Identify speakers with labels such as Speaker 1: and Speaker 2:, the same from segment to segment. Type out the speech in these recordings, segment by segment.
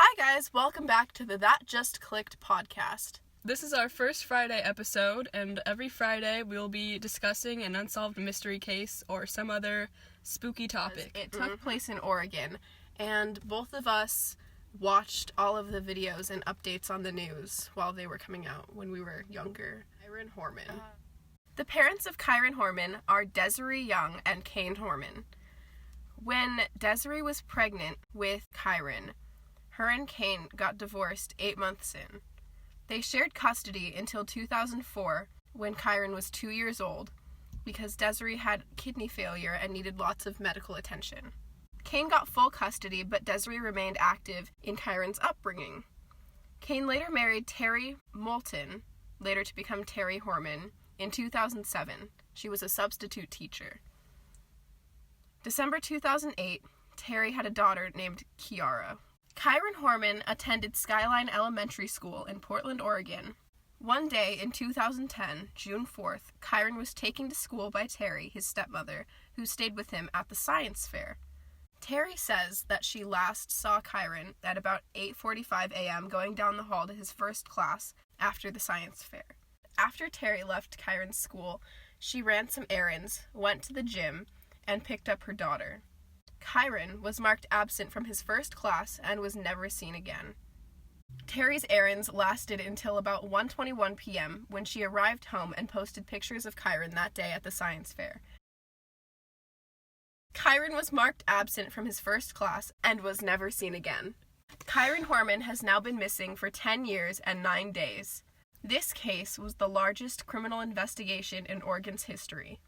Speaker 1: Hi guys, welcome back to the That Just Clicked podcast.
Speaker 2: This is our first Friday episode, and every Friday we'll be discussing an unsolved mystery case or some other spooky topic.
Speaker 1: It took place in Oregon, and both of us watched all of the videos and updates on the news while they were coming out when we were younger. Kyron Horman. The parents of Kyron Horman are Desiree Young and Kane Horman. When Desiree was pregnant with Kyron, her and Kane got divorced 8 months in. They shared custody until 2004, when Kyron was 2 years old, because Desiree had kidney failure and needed lots of medical attention. Kane got full custody, but Desiree remained active in Kyron's upbringing. Kane later married Terry Moulton, later to become Terry Horman, in 2007. She was a substitute teacher. December 2008, Terry had a daughter named Kiara. Kyron Horman attended Skyline Elementary School in Portland, Oregon. One day in 2010, June 4th, Kyron was taken to school by Terry, his stepmother, who stayed with him at the science fair. Terry says that she last saw Kyron at about 8:45 a.m. going down the hall to his first class after the science fair. After Terry left Kyron's school, she ran some errands, went to the gym, and picked up her daughter. Kyron was marked absent from his first class and was never seen again. Terry's errands lasted until about 1:21 p.m. when she arrived home and posted pictures of Kyron that day at the science fair. Kyron was marked absent from his first class and was never seen again. Kyron Horman has now been missing for 10 years and 9 days. This case was the largest criminal investigation in Oregon's history.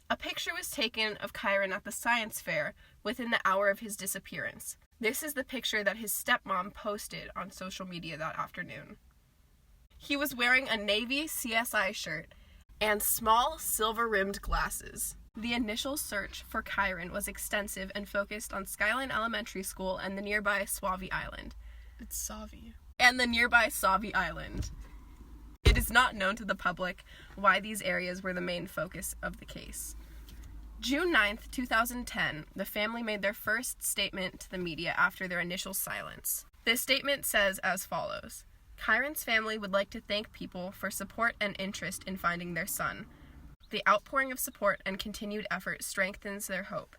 Speaker 1: A picture was taken of Kyron at the science fair within the hour of his disappearance. This is the picture that his stepmom posted on social media that afternoon. He was wearing a navy CSI shirt and small silver-rimmed glasses. The initial search for Kyron was extensive and focused on Skyline Elementary School and the nearby Sauvie Island.
Speaker 2: It's Savi.
Speaker 1: And the nearby Sauvie Island. It is not known to the public why these areas were the main focus of the case. June 9th, 2010, the family made their first statement to the media after their initial silence. This statement says as follows: Kyron's family would like to thank people for support and interest in finding their son. The outpouring of support and continued effort strengthens their hope.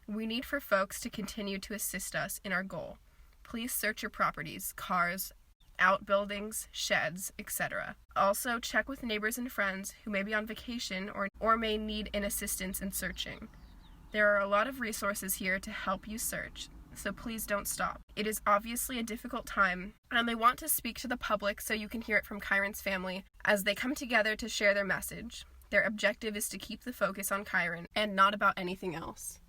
Speaker 1: We need for folks to continue to assist us in our goal. Please search your properties, cars, outbuildings, sheds, etc. Also, check with neighbors and friends who may be on vacation or may need an assistance in searching. There are a lot of resources here to help you search, so please don't stop. It is obviously a difficult time, and they want to speak to the public so you can hear it from Kyron's family as they come together to share their message. Their objective is to keep the focus on Kyron and not about anything else.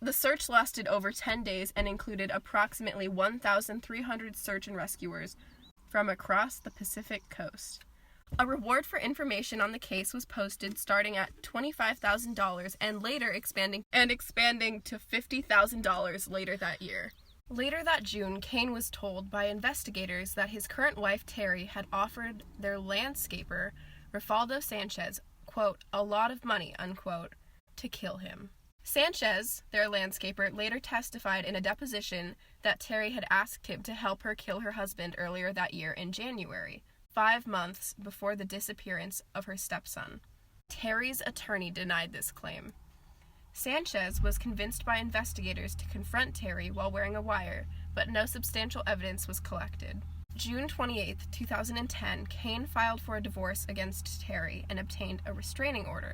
Speaker 1: The search lasted over 10 days and included approximately 1,300 search and rescuers from across the Pacific coast. A reward for information on the case was posted starting at $25,000 and later expanding to $50,000 later that year. Later that June, Kane was told by investigators that his current wife Terry had offered their landscaper, Rafaldo Sanchez, quote, a lot of money, unquote, to kill him. Sanchez, their landscaper, later testified in a deposition that Terry had asked him to help her kill her husband earlier that year in January, 5 months before the disappearance of her stepson. Terry's attorney denied this claim. Sanchez was convinced by investigators to confront Terry while wearing a wire, but no substantial evidence was collected. June 28, 2010, Kane filed for a divorce against Terry and obtained a restraining order.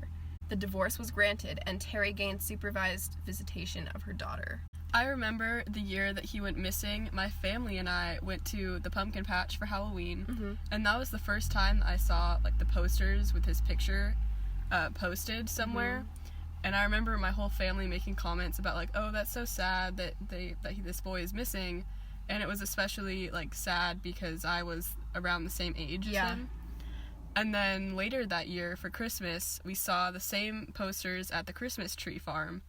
Speaker 1: The divorce was granted, and Terry gained supervised visitation of her daughter.
Speaker 2: I remember the year that he went missing, my family and I went to the pumpkin patch for Halloween, and that was the first time I saw the posters with his picture posted somewhere. And I remember my whole family making comments about oh, that's so sad that this boy is missing. And it was especially sad because I was around the same age as him. And then later that year for Christmas, we saw the same posters at the Christmas tree farm,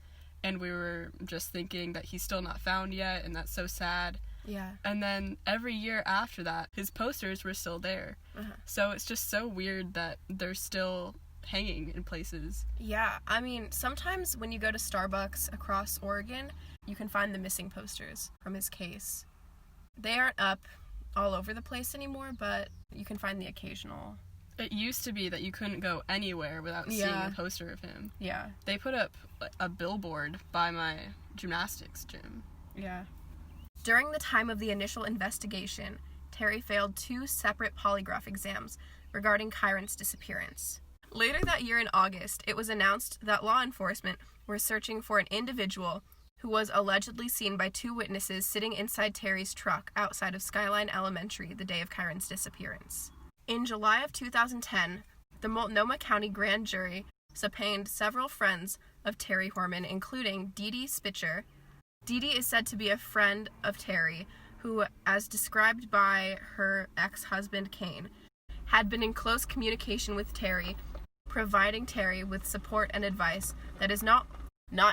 Speaker 2: and we were just thinking that he's still not found yet, and that's so sad.
Speaker 1: Yeah.
Speaker 2: And then every year after that, his posters were still there. So it's just so weird that they're still hanging in places.
Speaker 1: Yeah, I mean, sometimes when you go to Starbucks across Oregon, you can find the missing posters from his case. They aren't up all over the place anymore, but you can find the occasional.
Speaker 2: It used to be that you couldn't go anywhere without seeing a poster of him.
Speaker 1: Yeah.
Speaker 2: They put up a billboard by my gymnastics gym.
Speaker 1: Yeah. During the time of the initial investigation, Terry failed 2 separate polygraph exams regarding Kyron's disappearance. Later that year in August, it was announced that law enforcement were searching for an individual who was allegedly seen by 2 witnesses sitting inside Terry's truck outside of Skyline Elementary the day of Kyron's disappearance. In July of 2010, the Multnomah County Grand Jury subpoenaed several friends of Terry Horman, including Dee Dee Spitzer. Dee Dee is said to be a friend of Terry, who, as described by her ex-husband Kane, had been in close communication with Terry, providing Terry with support and advice that is not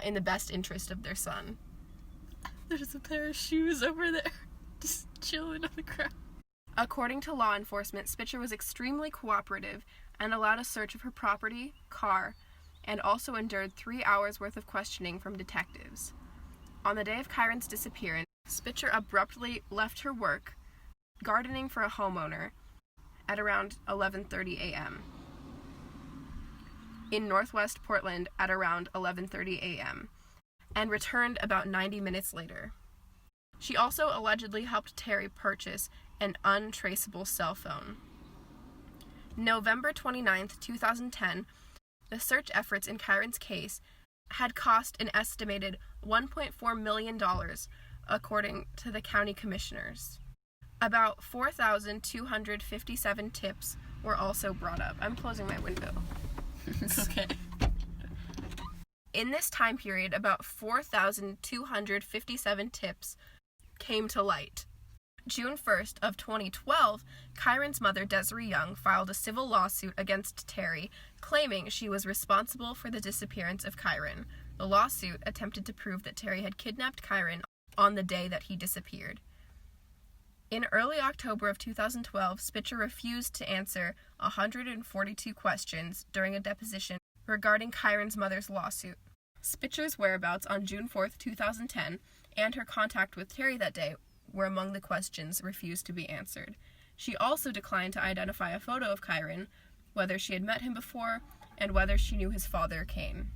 Speaker 1: in the best interest of their son.
Speaker 2: There's a pair of shoes over there, just chilling on the ground.
Speaker 1: According to law enforcement, Spitzer was extremely cooperative and allowed a search of her property, car, and also endured 3 hours worth of questioning from detectives. On the day of Kyron's disappearance, Spitzer abruptly left her work, gardening for a homeowner, at around 11:30 a.m. in Northwest Portland at around 11:30 a.m. and returned about 90 minutes later. She also allegedly helped Terry purchase an untraceable cell phone. November 29, 2010, the search efforts in Kyron's case had cost an estimated $1.4 million, according to the county commissioners. About 4,257 tips were also brought up. I'm closing my window.
Speaker 2: It's okay.
Speaker 1: In this time period, about 4,257 tips came to light. June 1st of 2012, Kyron's mother, Desiree Young, filed a civil lawsuit against Terry, claiming she was responsible for the disappearance of Kyron. The lawsuit attempted to prove that Terry had kidnapped Kyron on the day that he disappeared. In early October of 2012, Spitzer refused to answer 142 questions during a deposition regarding Kyron's mother's lawsuit. Spitzer's whereabouts on June 4th, 2010, and her contact with Terry that day were among the questions refused to be answered. She also declined to identify a photo of Kyron, whether she had met him before, and whether she knew his father, Kane.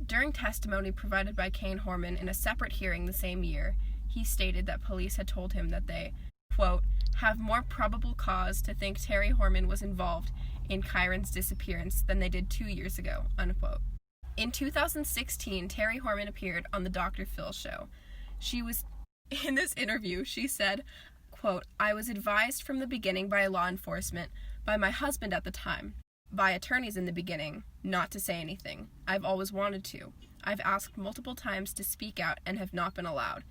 Speaker 1: During testimony provided by Kyron Horman in a separate hearing the same year, he stated that police had told him that they, quote, have more probable cause to think Terry Horman was involved in Kyron's disappearance than they did 2 years ago, unquote. In 2016, Terry Horman appeared on the Dr. Phil show. In this interview, she said, quote, I was advised from the beginning by law enforcement, by my husband at the time, by attorneys in the beginning, not to say anything. I've always wanted to. I've asked multiple times to speak out and have not been allowed.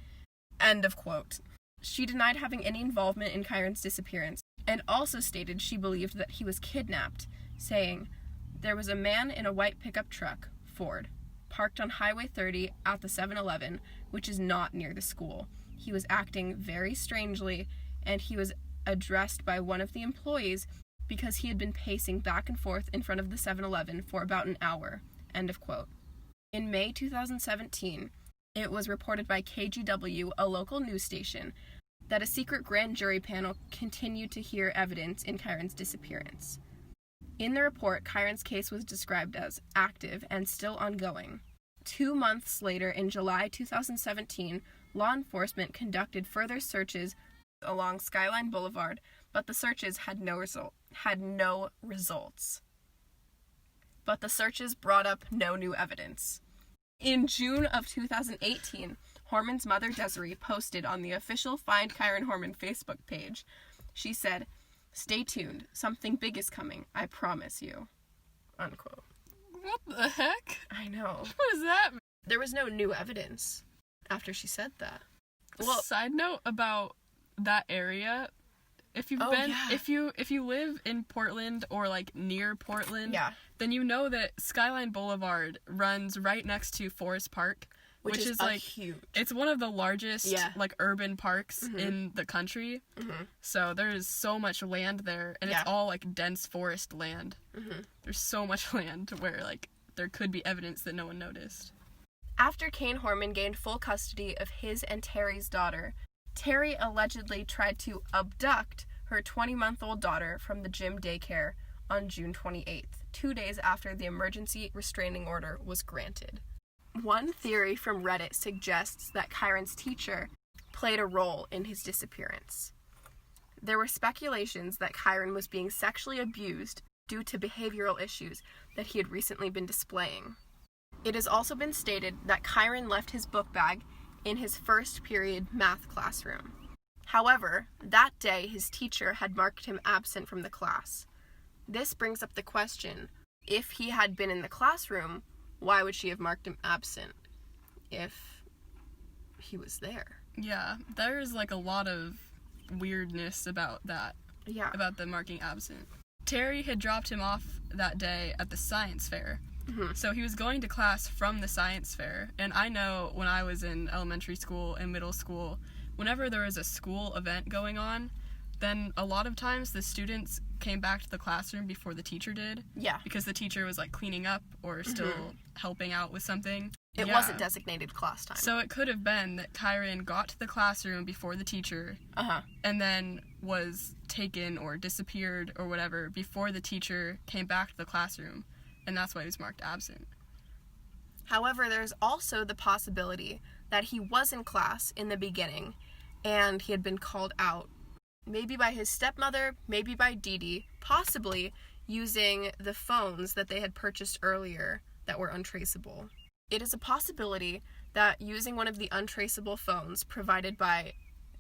Speaker 1: End of quote. She denied having any involvement in Kyron's disappearance and also stated she believed that he was kidnapped, saying, there was a man in a white pickup truck, Ford, parked on Highway 30 at the 7-Eleven, which is not near the school. He was acting very strangely, and he was addressed by one of the employees because he had been pacing back and forth in front of the 7-Eleven for about an hour. End of quote. In May 2017, it was reported by KGW, a local news station, that a secret grand jury panel continued to hear evidence in Kyron's disappearance. In the report, Kyron's case was described as active and still ongoing. 2 months later, in July 2017, law enforcement conducted further searches along Skyline Boulevard, but the searches had no results. But the searches brought up no new evidence. In June of 2018, Horman's mother, Desiree, posted on the official Find Kyron Horman Facebook page. She said, stay tuned. Something big is coming. I promise you. Unquote.
Speaker 2: What the heck?
Speaker 1: I know.
Speaker 2: What does that mean?
Speaker 1: There was no new evidence after she said that.
Speaker 2: Well, side note about that area, if you've if you live in Portland or like near Portland, then you know that Skyline Boulevard runs right next to Forest Park, which is like huge. It's one of the largest like urban parks in the country. So there's so much land there, and it's all like dense forest land. There's so much land where like there could be evidence that no one noticed.
Speaker 1: After Kyron Horman gained full custody of his and Terry's daughter, Terry allegedly tried to abduct her 20-month-old daughter from the gym daycare on June 28th, 2 days after the emergency restraining order was granted. One theory from Reddit suggests that Kyron's teacher played a role in his disappearance. There were speculations that Kyron was being sexually abused due to behavioral issues that he had recently been displaying. It has also been stated that Kyron left his book bag in his first period math classroom. However, that day his teacher had marked him absent from the class. This brings up the question, if he had been in the classroom, why would she have marked him absent if he was there?
Speaker 2: Yeah, there's like a lot of weirdness about that.
Speaker 1: Yeah.
Speaker 2: About the marking absent. Terry had dropped him off that day at the science fair.
Speaker 1: Mm-hmm.
Speaker 2: So he was going to class from the science fair. And I know when I was in elementary school and middle school, whenever there was a school event going on, then a lot of times the students came back to the classroom before the teacher did.
Speaker 1: Yeah.
Speaker 2: Because the teacher was like cleaning up or still helping out with something.
Speaker 1: It wasn't designated class time.
Speaker 2: So it could have been that Kyron got to the classroom before the teacher and then was taken or disappeared or whatever before the teacher came back to the classroom. And that's why he was marked absent.
Speaker 1: However, there's also the possibility that he was in class in the beginning and he had been called out, maybe by his stepmother, maybe by Dee Dee, possibly using the phones that they had purchased earlier that were untraceable. It is a possibility that using one of the untraceable phones provided by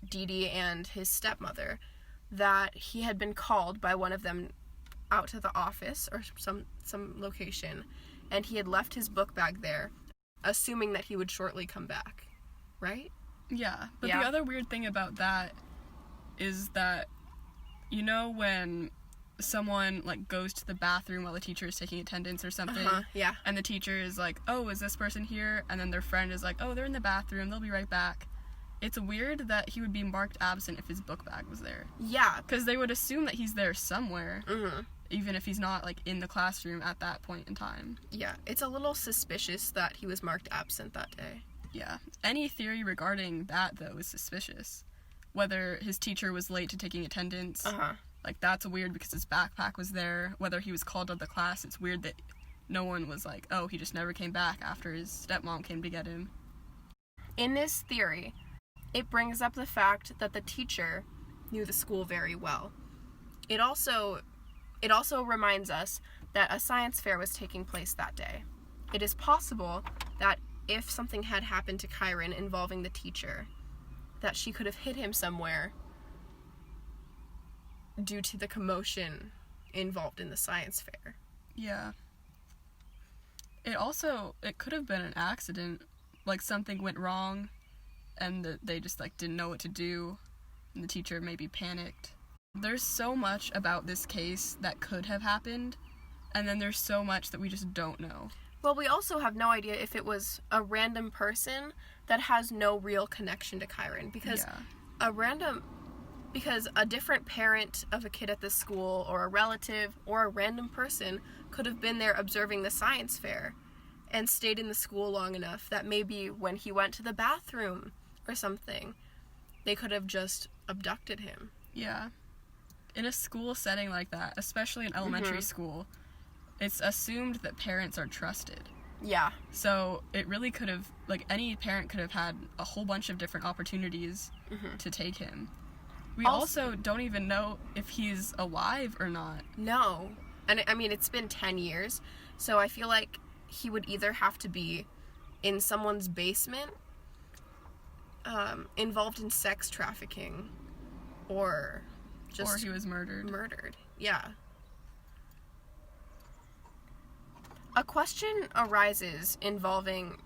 Speaker 1: Dee Dee and his stepmother, that he had been called by one of them out to the office or some location, and he had left his book bag there, assuming that he would shortly come back, right?
Speaker 2: Yeah, but the other weird thing about that is that, you know, when someone like goes to the bathroom while the teacher is taking attendance or something, and the teacher is like, oh, is this person here? And then their friend is like, oh, they're in the bathroom, they'll be right back. It's weird that he would be marked absent if his book bag was there.
Speaker 1: Yeah.
Speaker 2: Because they would assume that he's there somewhere, even if he's not like in the classroom at that point in time.
Speaker 1: Yeah, it's a little suspicious that he was marked absent that day.
Speaker 2: Yeah. Any theory regarding that, though, is suspicious. Whether his teacher was late to taking attendance, like, that's weird because his backpack was there. Whether he was called out of the class, it's weird that no one was like, oh, he just never came back after his stepmom came to get him.
Speaker 1: In this theory, it brings up the fact that the teacher knew the school very well. It also reminds us that a science fair was taking place that day. It is possible that if something had happened to Kyron involving the teacher, that she could have hid him somewhere due to the commotion involved in the science fair.
Speaker 2: Yeah. It could have been an accident, like something went wrong and they just like didn't know what to do and the teacher maybe panicked. There's so much about this case that could have happened, and then there's so much that we just don't know.
Speaker 1: Well, we also have no idea if it was a random person that has no real connection to Kyron, because a different parent of a kid at the school or a relative or a random person could have been there observing the science fair and stayed in the school long enough that maybe when he went to the bathroom or something, they could have just abducted him.
Speaker 2: Yeah. In a school setting like that, especially in elementary school, it's assumed that parents are trusted.
Speaker 1: Yeah.
Speaker 2: So it really could have, like, any parent could have had a whole bunch of different opportunities to take him. We also don't even know if he's alive or not. No. And I mean,
Speaker 1: it's been 10 years, so I feel like he would either have to be in someone's basement, involved in sex trafficking, or
Speaker 2: he was murdered.
Speaker 1: Yeah. A question arises involving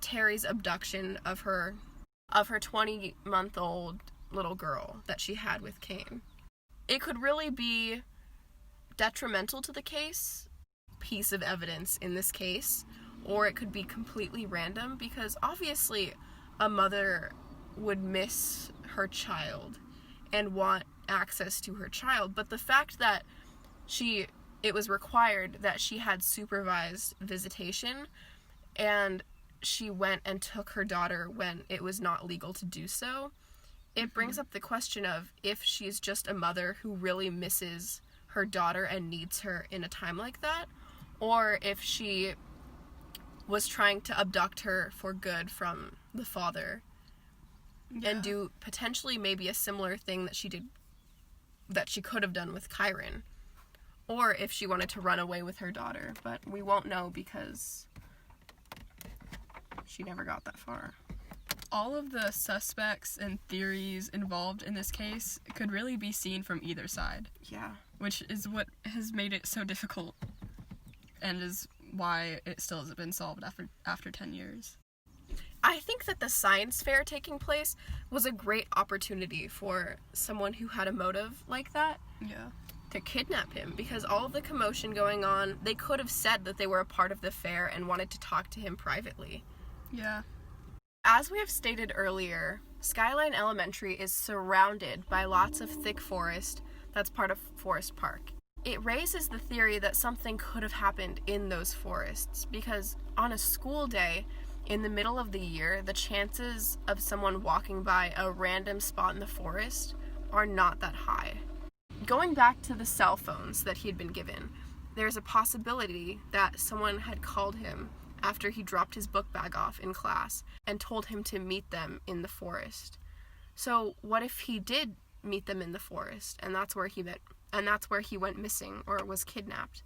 Speaker 1: Terry's abduction of her 20-month-old little girl that she had with Kane. It could really be detrimental to the case, piece of evidence in this case, or it could be completely random, because obviously a mother would miss her child and want access to her child, but the fact that it was required that she had supervised visitation and she went and took her daughter when it was not legal to do so it brings up the question of if she's just a mother who really misses her daughter and needs her in a time like that, or if she was trying to abduct her for good from the father and do potentially maybe a similar thing that she could have done with Kyron, or if she wanted to run away with her daughter, but we won't know because she never got that far.
Speaker 2: All of the suspects and theories involved in this case could really be seen from either side.
Speaker 1: Yeah.
Speaker 2: Which is what has made it so difficult, and is why it still hasn't been solved after 10 years.
Speaker 1: I think that the science fair taking place was a great opportunity for someone who had a motive like that to kidnap him, because all of the commotion going on, they could have said that they were a part of the fair and wanted to talk to him privately.
Speaker 2: Yeah.
Speaker 1: As we have stated earlier, Skyline Elementary is surrounded by lots of thick forest that's part of Forest Park. It raises the theory that something could have happened in those forests, because on a school day, in the middle of the year, the chances of someone walking by a random spot in the forest are not that high. Going back to the cell phones that he had been given, there's a possibility that someone had called him after he dropped his book bag off in class and told him to meet them in the forest. So what if he did meet them in the forest, and that's where he went missing or was kidnapped?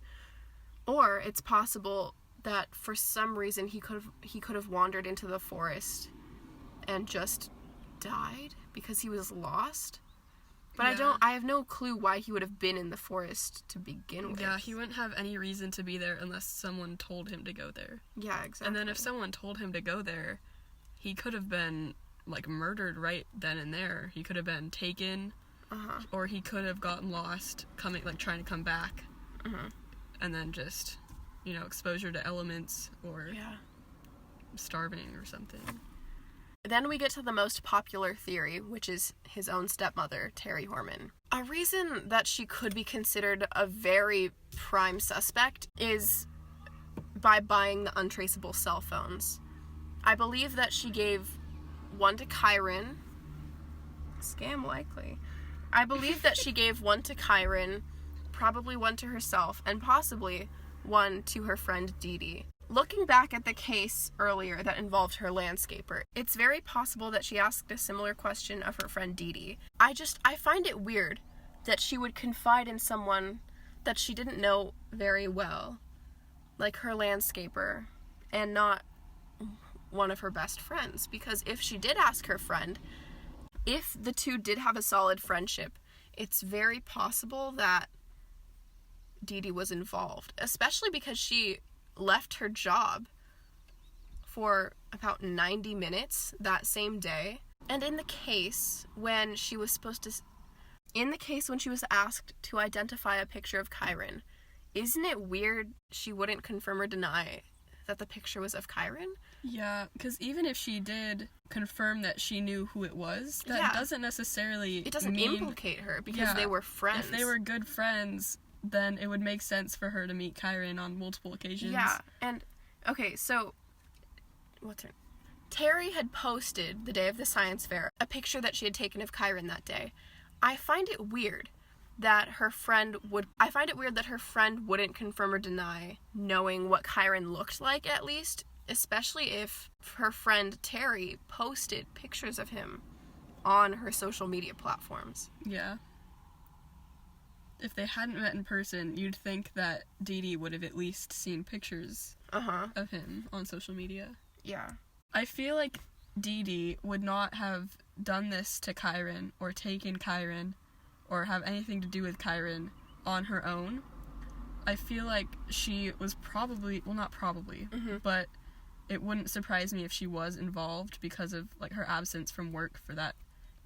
Speaker 1: Or it's possible that for some reason he could have wandered into the forest and just died because he was lost. But I have no clue why he would have been in the forest to begin with.
Speaker 2: Yeah, he wouldn't have any reason to be there unless someone told him to go there.
Speaker 1: Yeah, exactly.
Speaker 2: And then if someone told him to go there, he could have been, murdered right then and there. He could have been taken, or he could have gotten lost, trying to come back. And then just, exposure to elements, or starving or something.
Speaker 1: Then we get to the most popular theory, which is his own stepmother, Terry Horman. A reason that she could be considered a very prime suspect is by buying the untraceable cell phones. I believe that she gave one to Kyron. Scam likely. I believe that she gave one to Kyron, probably one to herself, and possibly one to her friend Dee Dee. Looking back at the case earlier that involved her landscaper, it's very possible that she asked a similar question of her friend Dee Dee. I find it weird that she would confide in someone that she didn't know very well, like her landscaper, and not one of her best friends. Because if she did ask her friend, if the two did have a solid friendship, it's very possible that Dee Dee was involved, especially because she left her job for about 90 minutes that same day. And in the case when she was asked to identify a picture of Kyron, isn't it weird she wouldn't confirm or deny that the picture was of Kyron?
Speaker 2: Yeah, because even if she did confirm that she knew who it was, that doesn't necessarily
Speaker 1: It doesn't implicate her because they were friends.
Speaker 2: If they were good friends, then it would make sense for her to meet Kyron on multiple occasions.
Speaker 1: Yeah, and, okay, so, Terry had posted, the day of the science fair, a picture that she had taken of Kyron that day. I find it weird that her friend wouldn't confirm or deny knowing what Kyron looked like, at least, especially if her friend Terry posted pictures of him on her social media platforms.
Speaker 2: Yeah. If they hadn't met in person, you'd think that Dee Dee would have at least seen pictures of him on social media.
Speaker 1: Yeah.
Speaker 2: I feel like Dee Dee would not have done this to Kyron or taken Kyron or have anything to do with Kyron on her own. I feel like she was but it wouldn't surprise me if she was involved because of her absence from work for that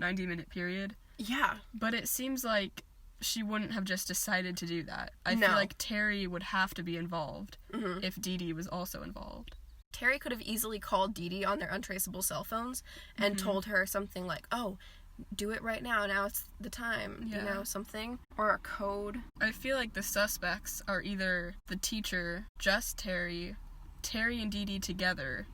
Speaker 2: 90-minute period.
Speaker 1: Yeah.
Speaker 2: But it seems like she wouldn't have just decided to do that. I feel like Terry would have to be involved if Dee Dee was also involved.
Speaker 1: Terry could have easily called Dee Dee on their untraceable cell phones and told her something like, oh, do it right now it's the time, something. Or a code.
Speaker 2: I feel like the suspects are either the teacher, just Terry and Dee Dee together,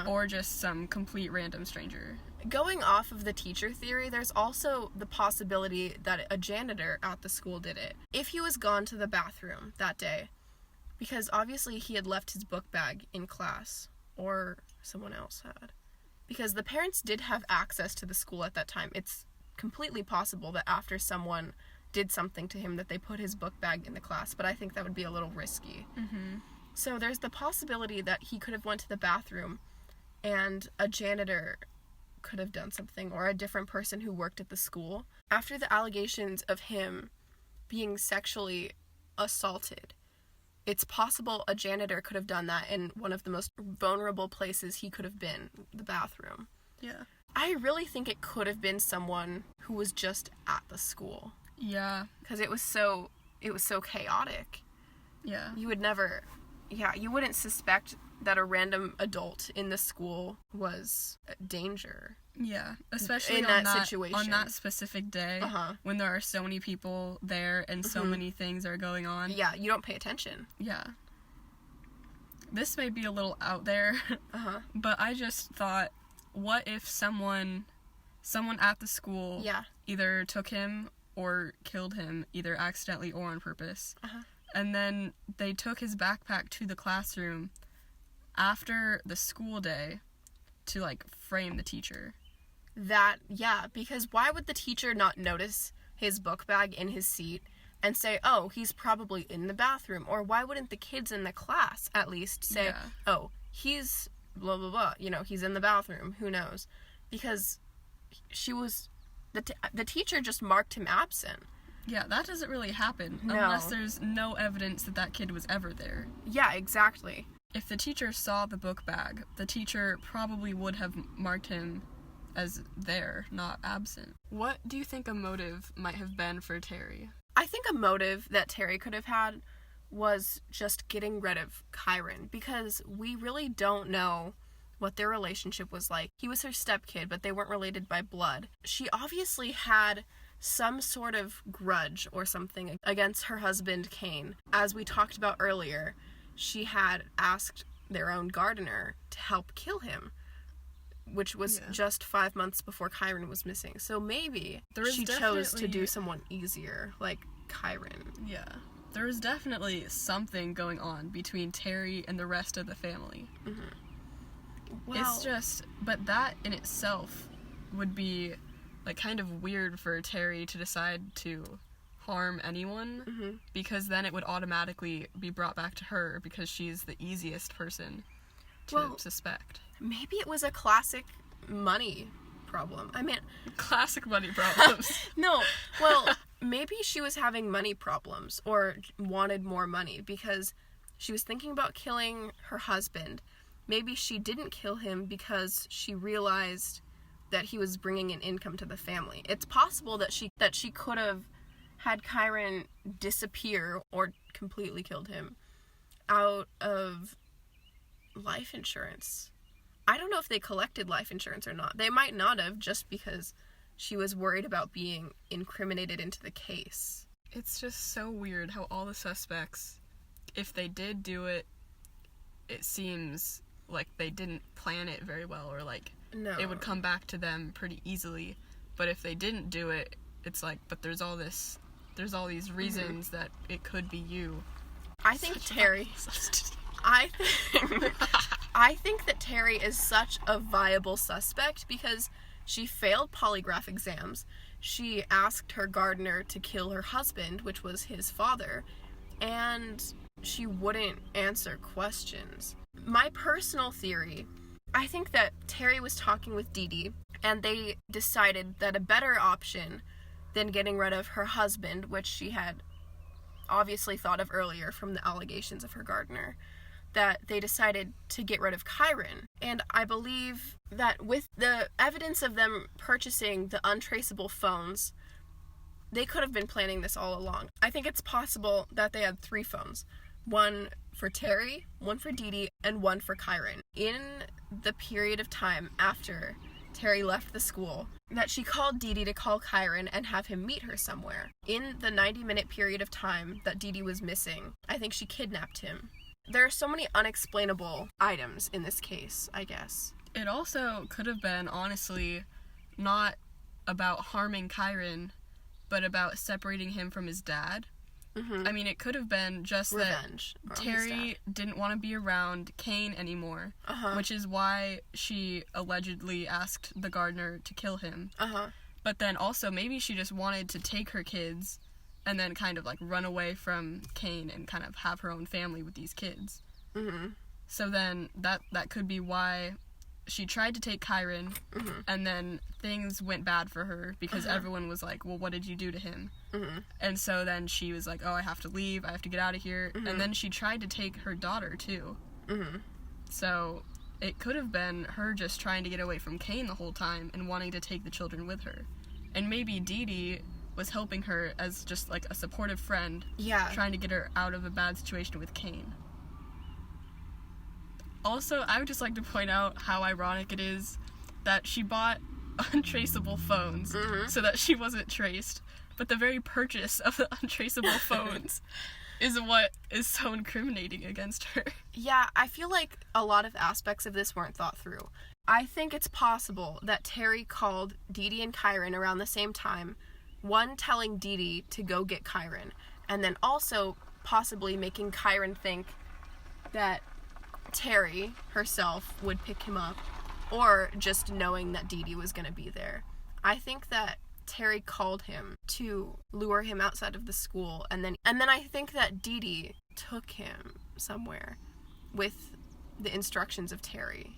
Speaker 2: or just some complete random stranger.
Speaker 1: Going off of the teacher theory, there's also the possibility that a janitor at the school did it. If he was gone to the bathroom that day, because obviously he had left his book bag in class, or someone else had. Because the parents did have access to the school at that time. It's completely possible that after someone did something to him that they put his book bag in the class, but I think that would be a little risky.
Speaker 2: Mm-hmm.
Speaker 1: So there's the possibility that he could have went to the bathroom and a janitor could have done something, or a different person who worked at the school. After the allegations of him being sexually assaulted, it's possible a janitor could have done that in one of the most vulnerable places he could have been, the bathroom.
Speaker 2: Yeah.
Speaker 1: I really think it could have been someone who was just at the school.
Speaker 2: Yeah.
Speaker 1: Because it was so chaotic.
Speaker 2: Yeah.
Speaker 1: You wouldn't suspect that a random adult in the school was a danger.
Speaker 2: Yeah, especially
Speaker 1: in
Speaker 2: on
Speaker 1: that situation.
Speaker 2: On that specific day, when there are so many people there and so many things are going on.
Speaker 1: Yeah, you don't pay attention.
Speaker 2: Yeah. This may be a little out there, but I just thought, what if someone at the school either took him or killed him, either accidentally or on purpose, and then they took his backpack to the classroom after the school day to, like, frame the teacher.
Speaker 1: Because why would the teacher not notice his book bag in his seat and say, oh, he's probably in the bathroom? Or why wouldn't the kids in the class at least say, oh, he's blah, blah, blah, he's in the bathroom, who knows? Because the teacher just marked him absent.
Speaker 2: Yeah, that doesn't really happen unless there's no evidence that kid was ever there.
Speaker 1: Yeah, exactly.
Speaker 2: If the teacher saw the book bag, the teacher probably would have marked him as there, not absent. What do you think a motive might have been for Terry?
Speaker 1: I think a motive that Terry could have had was just getting rid of Kyron, because we really don't know what their relationship was like. He was her stepkid, but they weren't related by blood. She obviously had some sort of grudge or something against her husband, Kane. As we talked about earlier, she had asked their own gardener to help kill him, which was just 5 months before Kyron was missing. So maybe she chose to do someone easier, like Kyron.
Speaker 2: Yeah. There was definitely something going on between Terry and the rest of the family.
Speaker 1: Well,
Speaker 2: it's just, but that in itself would be, like, kind of weird for Terry to decide to harm anyone, because then it would automatically be brought back to her because she's the easiest person to suspect.
Speaker 1: Maybe it was a classic money problem. I mean...
Speaker 2: Classic money problems.
Speaker 1: No, well, maybe she was having money problems or wanted more money because she was thinking about killing her husband. Maybe she didn't kill him because she realized that he was bringing an income to the family. It's possible that she could have had Kyron disappear or completely killed him out of life insurance. I don't know if they collected life insurance or not. They might not have, just because she was worried about being incriminated into the case.
Speaker 2: It's just so weird how all the suspects, if they did do it, it seems like they didn't plan it very well, or like it would come back to them pretty easily. But if they didn't do it, it's like, but there's all these reasons that it could be you.
Speaker 1: I think that Terry is such a viable suspect because she failed polygraph exams. She asked her gardener to kill her husband, which was his father, and she wouldn't answer questions. My personal theory, I think that Terry was talking with Dee Dee, and they decided that a better option than getting rid of her husband, which she had obviously thought of earlier from the allegations of her gardener, that they decided to get rid of Kyron. And I believe that with the evidence of them purchasing the untraceable phones, they could have been planning this all along. I think it's possible that they had 3 phones. One for Terry, one for Dee Dee, and one for Kyron. In the period of time after Terry left the school, that she called Dee Dee to call Kyron and have him meet her somewhere. In the 90-minute period of time that Dee Dee was missing, I think she kidnapped him. There are so many unexplainable items in this case, I guess.
Speaker 2: It also could have been, honestly, not about harming Kyron, but about separating him from his dad. I mean, it could have been just
Speaker 1: Revenge
Speaker 2: that Terry didn't want to be around Cain anymore, which is why she allegedly asked the gardener to kill him. But then also, maybe she just wanted to take her kids and then kind of, like, run away from Cain and kind of have her own family with these kids. So then that could be why she tried to take Kyron, and then things went bad for her because everyone was like, well, what did you do to him? And so then she was like, oh, I have to leave, I have to get out of here. And then she tried to take her daughter, too. So it could have been her just trying to get away from Cain the whole time and wanting to take the children with her. And maybe Dee Dee was helping her as just, like, a supportive friend, trying to get her out of a bad situation with Cain. Also, I would just like to point out how ironic it is that she bought untraceable phones so that she wasn't traced, but the very purchase of the untraceable phones is what is so incriminating against her.
Speaker 1: Yeah, I feel like a lot of aspects of this weren't thought through. I think it's possible that Terry called Dee Dee and Kyron around the same time, one telling Dee Dee to go get Kyron, and then also possibly making Kyron think that Terry herself would pick him up, or just knowing that Dee Dee was going to be there. I think that Terry called him to lure him outside of the school, and then I think that Dee Dee took him somewhere with the instructions of Terry.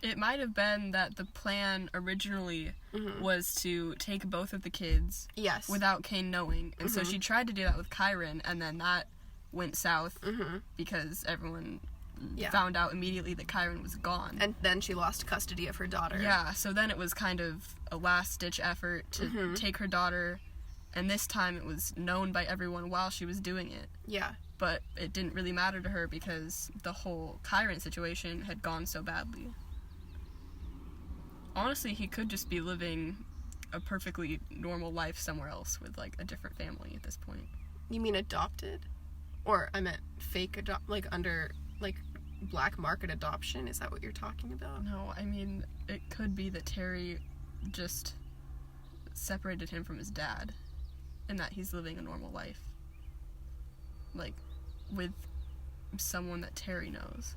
Speaker 2: It might have been that the plan originally was to take both of the kids without Cain knowing, and so she tried to do that with Kyron, and then that went south because everyone found out immediately that Kyron was gone.
Speaker 1: And then she lost custody of her daughter.
Speaker 2: Yeah, so then it was kind of a last-ditch effort to take her daughter, and this time it was known by everyone while she was doing it.
Speaker 1: Yeah.
Speaker 2: But it didn't really matter to her because the whole Kyron situation had gone so badly. Honestly, he could just be living a perfectly normal life somewhere else with, like, a different family at this point.
Speaker 1: You mean adopted? Or, I meant fake under, black market adoption? Is that what you're talking about?
Speaker 2: No, I mean, it could be that Terry just separated him from his dad, and that he's living a normal life. Like, with someone that Terry knows.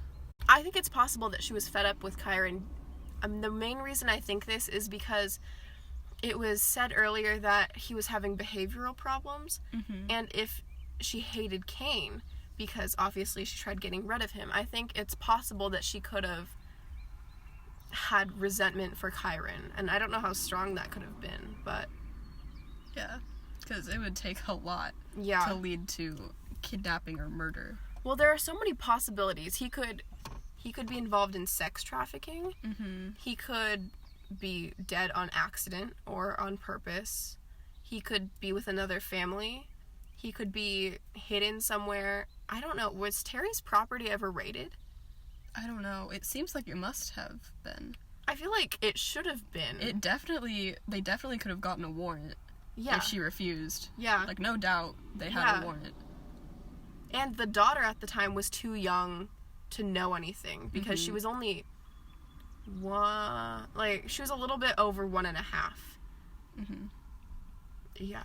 Speaker 1: I think it's possible that she was fed up with Kyron. The main reason I think this is because it was said earlier that he was having behavioral problems, and if she hated Cain, because obviously she tried getting rid of him, I think it's possible that she could have had resentment for Kyron, and I don't know how strong that could have been, but...
Speaker 2: Yeah, because it would take a lot to lead to kidnapping or murder.
Speaker 1: Well, there are so many possibilities. He could be involved in sex trafficking. He could be dead on accident or on purpose. He could be with another family. He could be hidden somewhere. I don't know. Was Terry's property ever raided?
Speaker 2: I don't know. It seems like it must have been.
Speaker 1: I feel like it should have been.
Speaker 2: They definitely could have gotten a warrant if she refused.
Speaker 1: Yeah.
Speaker 2: Like, no doubt they had a warrant.
Speaker 1: And the daughter at the time was too young to know anything because she was only she was a little bit over 1.5. Yeah.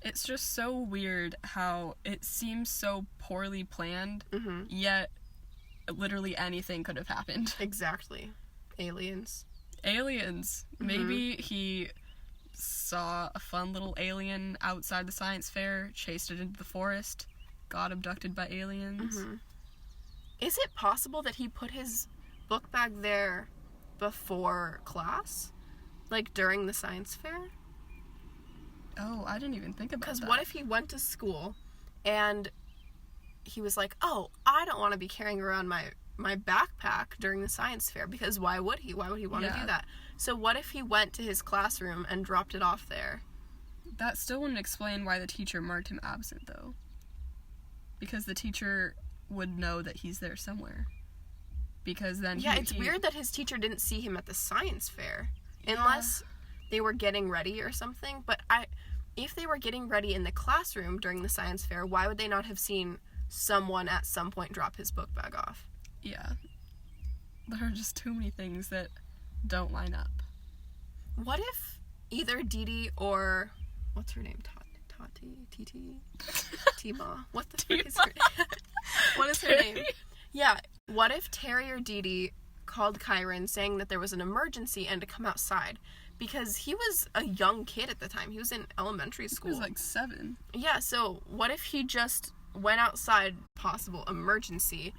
Speaker 2: It's just so weird how it seems so poorly planned, yet literally anything could have happened.
Speaker 1: Exactly. Aliens.
Speaker 2: Maybe he saw a fun little alien outside the science fair, chased it into the forest, got abducted by aliens.
Speaker 1: Is it possible that he put his book bag there before class? Like, during the science fair?
Speaker 2: Oh, I didn't even think about that.
Speaker 1: Because what if he went to school and he was like, oh, I don't want to be carrying around my backpack during the science fair, because why would he? Why would he want to do that? So what if he went to his classroom and dropped it off there?
Speaker 2: That still wouldn't explain why the teacher marked him absent, though. Because the teacher would know that he's there somewhere. Because then
Speaker 1: it's weird that his teacher didn't see him at the science fair. Unless they were getting ready or something. But if they were getting ready in the classroom during the science fair, why would they not have seen someone at some point drop his book bag off?
Speaker 2: Yeah. There are just too many things that don't line up.
Speaker 1: What if either Dee Dee or... What's her name? Tati? Tima? What the frick is her name? What is her name? Yeah. What if Terry or Dee Dee called Kyron saying that there was an emergency and to come outside? Because he was a young kid at the time. He was in elementary school.
Speaker 2: He was like 7.
Speaker 1: Yeah, so what if he just went outside, possible emergency,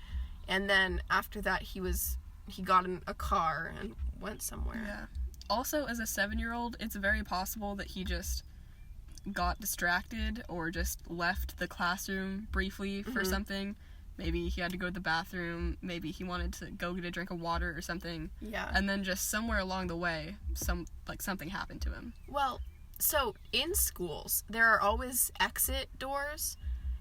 Speaker 1: and then after that he got in a car and went somewhere?
Speaker 2: Yeah. Also, as a 7-year-old, it's very possible that he just got distracted or just left the classroom briefly for something. Maybe he had to go to the bathroom, maybe he wanted to go get a drink of water or something.
Speaker 1: Yeah.
Speaker 2: And then just somewhere along the way, something happened to him.
Speaker 1: Well, so in schools, there are always exit doors,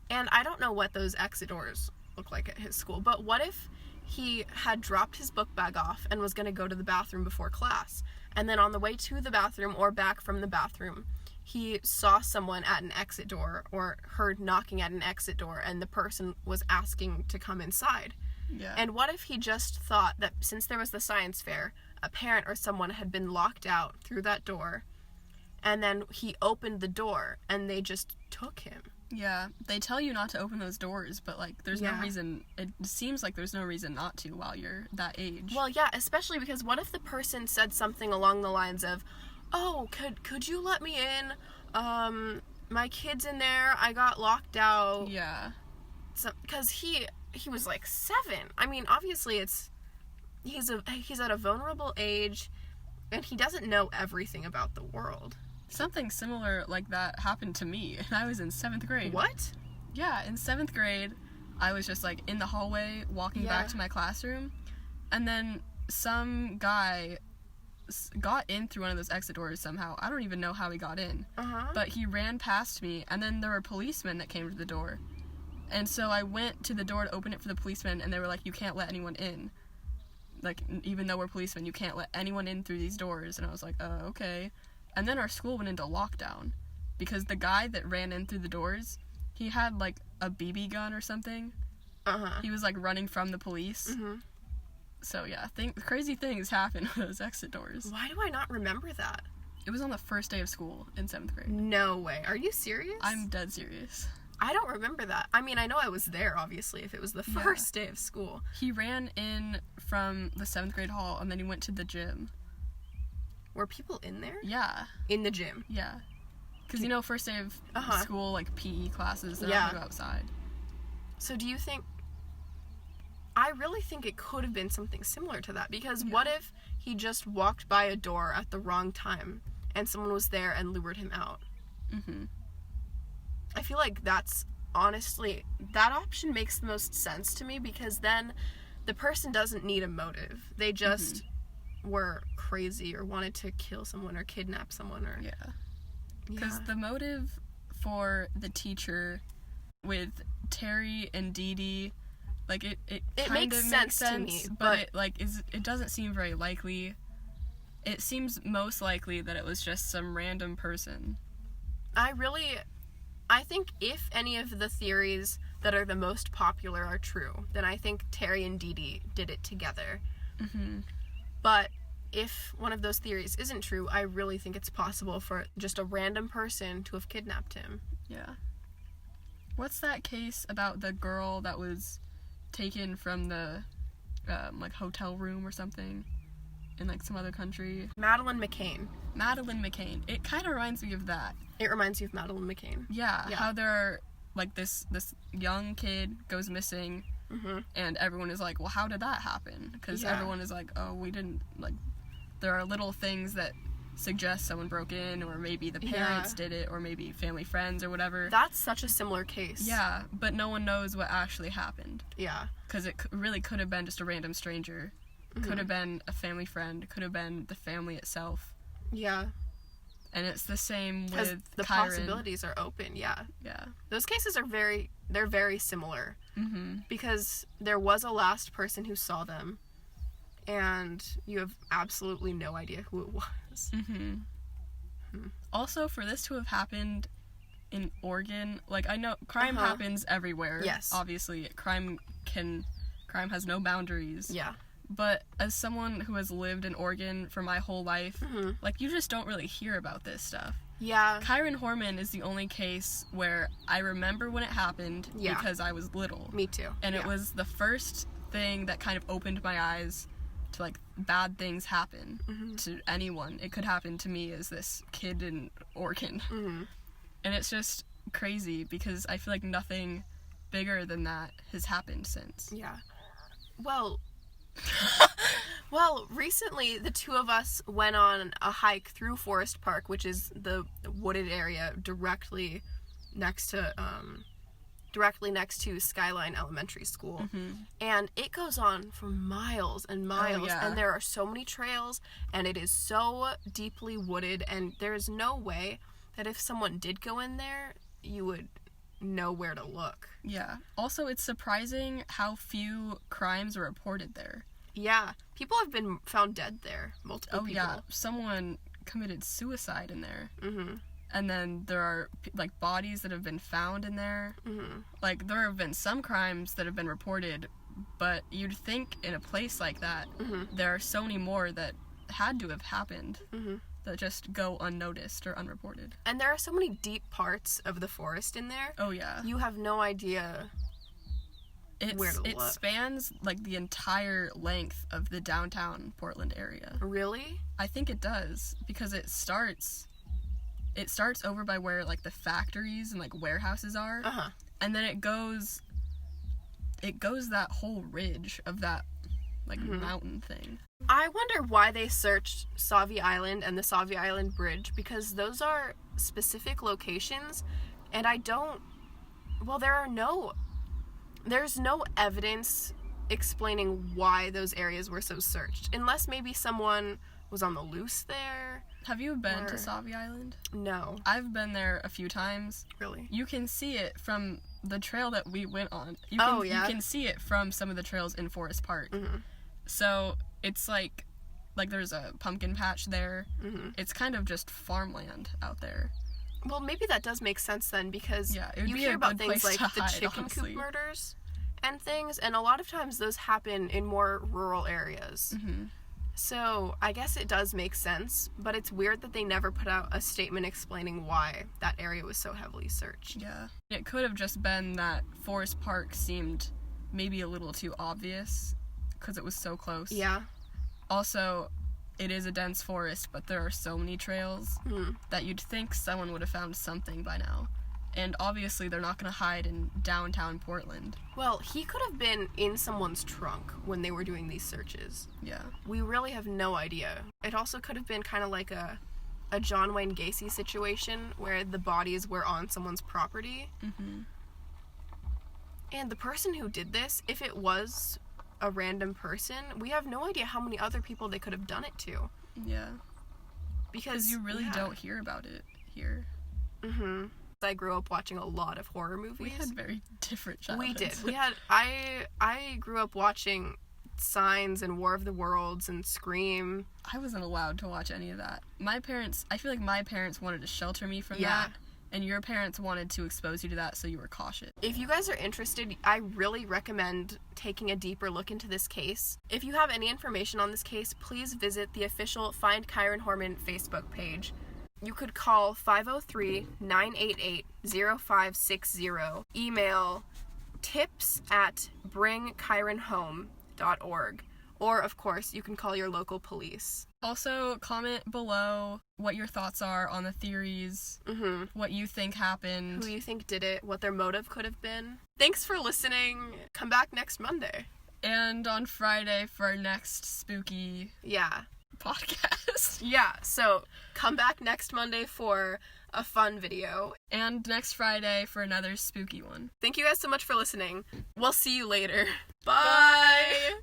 Speaker 1: and I don't know what those exit doors look like at his school, but what if he had dropped his book bag off and was going to go to the bathroom before class, and then on the way to the bathroom or back from the bathroom, he saw someone at an exit door or heard knocking at an exit door and the person was asking to come inside.
Speaker 2: Yeah.
Speaker 1: And what if he just thought that since there was the science fair, a parent or someone had been locked out through that door, and then he opened the door and they just took him?
Speaker 2: Yeah, they tell you not to open those doors, but, like, there's no reason, it seems like there's no reason not to while you're that age.
Speaker 1: Well, yeah, especially because what if the person said something along the lines of, "Oh, could you let me in? My kid's in there, I got locked out."
Speaker 2: Yeah.
Speaker 1: So, because he was like 7. I mean, obviously he's at a vulnerable age, and he doesn't know everything about the world.
Speaker 2: Something similar like that happened to me, and I was in 7th grade.
Speaker 1: What?
Speaker 2: Yeah, in 7th grade, I was just, like, in the hallway, walking back to my classroom, and then some guy got in through one of those exit doors somehow. I don't even know how he got in. But he ran past me, and then there were policemen that came to the door. And so I went to the door to open it for the policemen, and they were like, "You can't let anyone in. Like, even though we're policemen, you can't let anyone in through these doors." And I was like, okay. And then our school went into lockdown because the guy that ran in through the doors, he had, like, a BB gun or something. He was, like, running from the police. So, yeah, crazy things happen with those exit doors.
Speaker 1: Why do I not remember that?
Speaker 2: It was on the first day of school in 7th grade.
Speaker 1: No way. Are you serious?
Speaker 2: I'm dead serious.
Speaker 1: I don't remember that. I mean, I know I was there, obviously, if it was the first day of school.
Speaker 2: He ran in from the 7th grade hall, and then he went to the gym.
Speaker 1: Were people in there?
Speaker 2: Yeah.
Speaker 1: In the gym?
Speaker 2: Yeah. Because, you know, first day of school, like, PE classes, they're not going to go outside.
Speaker 1: So do you think... I really think it could have been something similar to that, because what if he just walked by a door at the wrong time, and someone was there and lured him out? I feel like that's, honestly, that option makes the most sense to me, because then the person doesn't need a motive. They just were crazy or wanted to kill someone or kidnap someone or...
Speaker 2: Yeah. Because the motive for the teacher with Terry and Dee Dee, like, it kind of makes sense to me, but it doesn't seem very likely. It seems most likely that it was just some random person.
Speaker 1: I think if any of the theories that are the most popular are true, then I think Terry and Dee Dee did it together. But if one of those theories isn't true, I really think it's possible for just a random person to have kidnapped him.
Speaker 2: Yeah. What's that case about the girl that was taken from the, like, hotel room or something in, like, some other country?
Speaker 1: Madeleine McCann.
Speaker 2: Madeleine McCann. It kind of reminds me of that.
Speaker 1: It reminds you of Madeleine McCann.
Speaker 2: Yeah. How there, like, this young kid goes missing, and everyone is like, well, how did that happen? Because everyone is like, oh, we didn't, like, there are little things that suggest someone broke in, or maybe the parents did it, or maybe family friends or whatever.
Speaker 1: That's such a similar case.
Speaker 2: Yeah, but no one knows what actually happened.
Speaker 1: Yeah.
Speaker 2: Because it really could have been just a random stranger. Could have been a family friend. Could have been the family itself.
Speaker 1: Yeah.
Speaker 2: And it's the same with
Speaker 1: the
Speaker 2: Kyron.
Speaker 1: Possibilities are open, yeah.
Speaker 2: Yeah.
Speaker 1: Those cases are very similar. Because there was a last person who saw them, and you have absolutely no idea who it was.
Speaker 2: Also, for this to have happened in Oregon, like, I know crime happens everywhere.
Speaker 1: Yes.
Speaker 2: Obviously, crime has no boundaries.
Speaker 1: Yeah.
Speaker 2: But as someone who has lived in Oregon for my whole life, like, you just don't really hear about this stuff.
Speaker 1: Yeah.
Speaker 2: Kyron Horman is the only case where I remember when it happened because I was little.
Speaker 1: Me too.
Speaker 2: And it was the first thing that kind of opened my eyes to, like, bad things happen to anyone. It could happen to me as this kid in Oregon. And it's just crazy because I feel like nothing bigger than that has happened since.
Speaker 1: Yeah. Well, recently the two of us went on a hike through Forest Park, which is the wooded area directly next to Skyline Elementary School. And it goes on for miles and miles, and there are so many trails, and it is so deeply wooded, and there's no way that if someone did go in there, you would know where to look.
Speaker 2: Yeah. Also, it's surprising how few crimes are reported there.
Speaker 1: Yeah. People have been found dead there. Multiple people.
Speaker 2: Yeah. Someone committed suicide in there. And then there are, like, bodies that have been found in there. Like, there have been some crimes that have been reported, but you'd think in a place like that, there are so many more that had to have happened that just go unnoticed or unreported. And
Speaker 1: there are so many deep parts of the forest in there.
Speaker 2: Oh, yeah.
Speaker 1: You have no idea where to look.
Speaker 2: It spans, like, the entire length of the downtown Portland area.
Speaker 1: Really?
Speaker 2: I think it does, because it starts over by where, like, the factories and, like, warehouses are. And then it goes that whole ridge of that, like, mountain thing.
Speaker 1: I wonder why they searched Sauvie Island and the Sauvie Island Bridge, because those are specific locations, and there's no evidence explaining why those areas were so searched, unless maybe someone was on the loose there.
Speaker 2: Have you been to Sauvie Island?
Speaker 1: No.
Speaker 2: I've been there a few times.
Speaker 1: Really?
Speaker 2: You can see it from the trail that we went on. You can see it from some of the trails in Forest Park. So it's like there's a pumpkin patch there. It's kind of just farmland out there.
Speaker 1: Well, maybe that does make sense then, because you hear about things like the chicken coop murders and things, and a lot of times those happen in more rural areas. So I guess it does make sense, but it's weird that they never put out a statement explaining why that area was so heavily searched.
Speaker 2: Yeah. It could have just been that Forest Park seemed maybe a little too obvious because it was so close.
Speaker 1: Yeah.
Speaker 2: Also, it is a dense forest, but there are so many trails that you'd think someone would have found something by now. And obviously they're not going to hide in downtown Portland.
Speaker 1: Well, he could have been in someone's trunk when they were doing these searches.
Speaker 2: Yeah.
Speaker 1: We really have no idea. It also could have been kind of like a John Wayne Gacy situation where the bodies were on someone's property. And the person who did this, if it was a random person, we have no idea how many other people they could have done it to.
Speaker 2: Yeah.
Speaker 1: Because
Speaker 2: you really don't hear about it here.
Speaker 1: I grew up watching a lot of horror movies.
Speaker 2: We had very different childhoods.
Speaker 1: We did. We had I grew up watching Signs and War of the Worlds and Scream.
Speaker 2: I wasn't allowed to watch any of that. I feel like my parents wanted to shelter me from that, and your parents wanted to expose you to that, so you were cautious.
Speaker 1: If you guys are interested, I really recommend taking a deeper look into this case. If you have any information on this case, please visit the official Find Kyron Horman Facebook page. You could call 503-988-0560, email tips@bringkyronhome.org, or, of course, you can call your local police.
Speaker 2: Also, comment below what your thoughts are on the theories, what you think happened,
Speaker 1: who you think did it, what their motive could have been. Thanks for listening. Come back next Monday.
Speaker 2: And on Friday for our next spooky podcast.
Speaker 1: So come back next Monday for a fun video.
Speaker 2: And next Friday for another spooky one.
Speaker 1: Thank you guys so much for listening. We'll see you later. Bye!